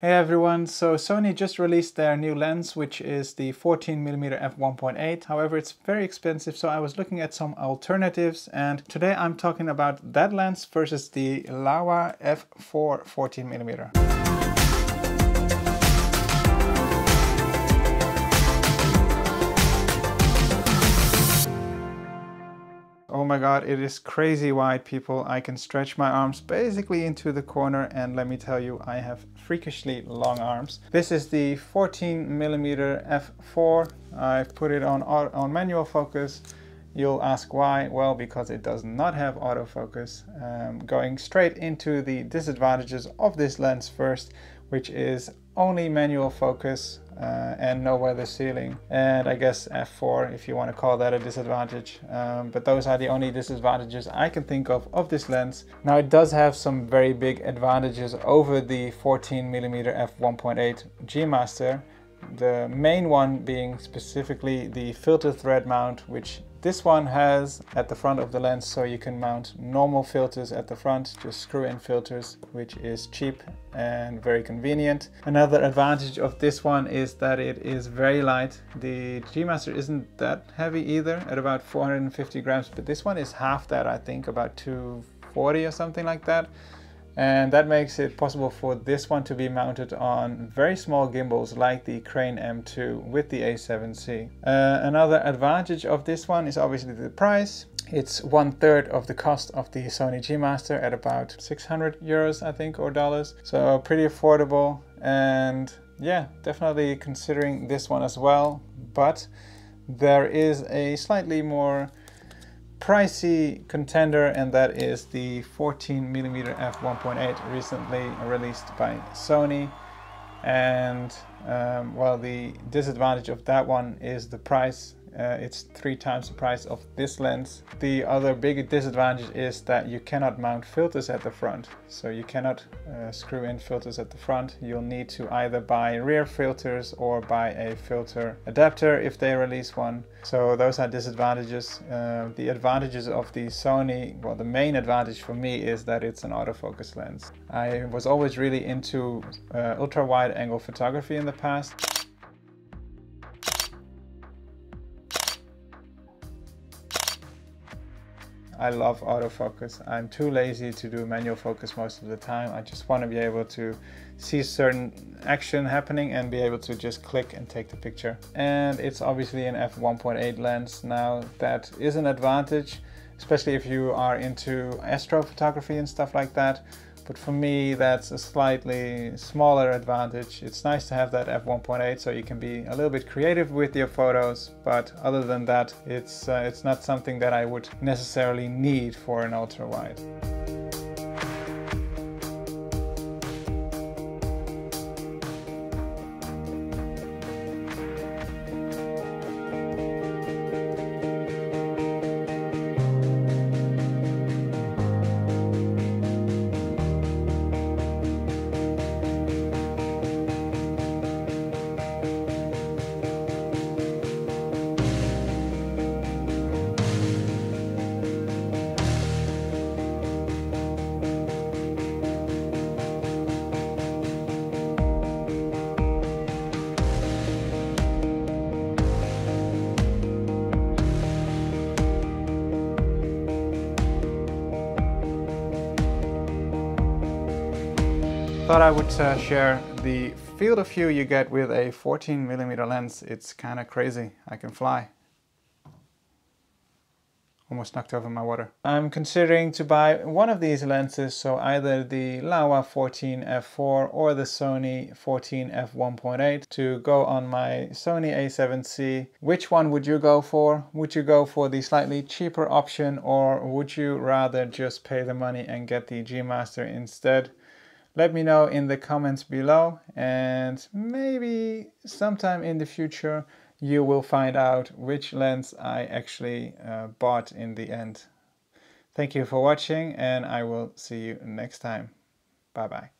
Hey everyone, so Sony just released their new lens, which is the 14mm f1.8. However, it's very expensive, so I was looking at some alternatives, and today I'm talking about that lens versus the Laowa F4 14mm. Oh my god, it is crazy wide, people. I can stretch my arms basically into the corner, and let me tell you, I have freakishly long arms. This is the 14mm f4. I've put it on manual focus. You'll ask why? Well, because it does not have autofocus. Going straight into the disadvantages of this lens first, which is only manual focus and no weather sealing, and I guess f4 if you want to call that a disadvantage, but those are the only disadvantages I can think of this lens. Now, it does have some very big advantages over the 14mm f1.8 G Master, the main one being specifically the filter thread mount, which this one has at the front of the lens, so you can mount normal filters at the front, just screw in filters, which is cheap and very convenient. Another advantage of this one is that it is very light. The G Master isn't that heavy either, at about 450 grams, but this one is half that, I think, about 240 or something like that. And that makes it possible for this one to be mounted on very small gimbals like the Crane M2 with the A7c. Another advantage of this one is obviously the price. It's 1/3 of the cost of the Sony G Master at about 600 euros, I think, or dollars. So pretty affordable, and yeah, definitely considering this one as well. But there is a slightly more pricey contender, and that is the 14mm f1.8, recently released by Sony. And well, the disadvantage of that one is the price. It's 3 times the price of this lens. The other big disadvantage is that you cannot mount filters at the front. So you cannot screw in filters at the front. You'll need to either buy rear filters or buy a filter adapter if they release one. So those are disadvantages. The advantages of the Sony, well, the main advantage for me is that it's an autofocus lens. I was always really into ultra wide angle photography in the past. I love autofocus. I'm too lazy to do manual focus most of the time. I just want to be able to see certain action happening and be able to just click and take the picture. And it's obviously an f1.8 lens. Now, that is an advantage, especially if you are into astrophotography and stuff like that. But for me, that's a slightly smaller advantage. It's nice to have that f1.8 so you can be a little bit creative with your photos, but other than that, it's not something that I would necessarily need for an ultra wide. Thought I would share the field of view you get with a 14mm lens. It's kind of crazy. I can fly. Almost knocked over my water. I'm considering to buy one of these lenses, so either the Laowa 14 f4 or the Sony 14 f1.8 to go on my Sony A7c. Which one would you go for? Would you go for the slightly cheaper option, or would you rather just pay the money and get the G Master instead? Let me know in the comments below, and maybe sometime in the future you will find out which lens I actually bought in the end. Thank you for watching, and I will see you next time. Bye bye.